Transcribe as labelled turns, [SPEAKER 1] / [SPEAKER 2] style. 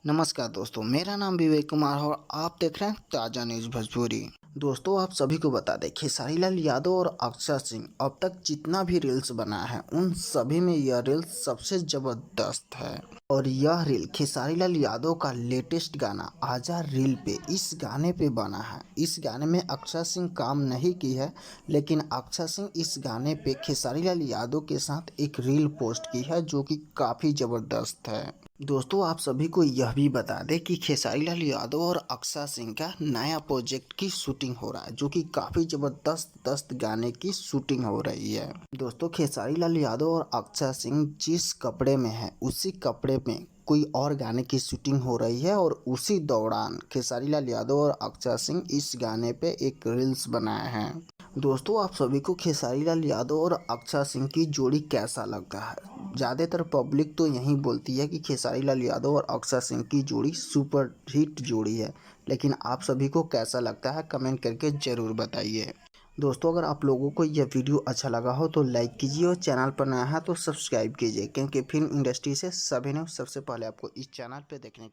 [SPEAKER 1] नमस्कार दोस्तों, मेरा नाम विवेक कुमार है और आप देख रहे हैं ताज़ा न्यूज़ भोजपुरी। दोस्तों, आप सभी को बता दें, खेसारी लाल यादव और अक्षय सिंह अब तक जितना भी रील्स बना है उन सभी में यह रील्स सबसे ज़बरदस्त है। और यह रील खेसारी लाल यादव का लेटेस्ट गाना आजा रील पे इस गाने पे बना है। इस गाने में अक्षय सिंह काम नहीं की है, लेकिन अक्षय सिंह इस गाने पे खेसारी लाल यादव के साथ एक रील पोस्ट की है जो कि काफ़ी ज़बरदस्त है। दोस्तों, आप सभी को यह भी बता दें कि खेसारी लाल यादव और अक्षय सिंह का नया प्रोजेक्ट की शूटिंग हो रहा है जो कि काफ़ी ज़बरदस्त गाने की शूटिंग हो रही है। दोस्तों, खेसारी लाल यादव और अक्षय सिंह जिस कपड़े में है उसी कपड़े में कोई और गाने की शूटिंग हो रही है और उसी दौरान खेसारी लाल यादव और अक्षय सिंह इस गाने पे एक रील्स बनाए हैं। दोस्तों, आप सभी को खेसारी लाल यादव और अक्षय सिंह की जोड़ी कैसा लगता है? ज़्यादातर पब्लिक तो यही बोलती है कि खेसारी लाल यादव और अक्षय सिंह की जोड़ी सुपर हिट जोड़ी है, लेकिन आप सभी को कैसा लगता है कमेंट करके ज़रूर बताइए। दोस्तों, अगर आप लोगों को यह वीडियो अच्छा लगा हो तो लाइक कीजिए और चैनल पर नया है तो सब्सक्राइब कीजिए, क्योंकि फिल्म इंडस्ट्री से सभी न्यूज़ सबसे पहले आपको इस चैनल पर देखने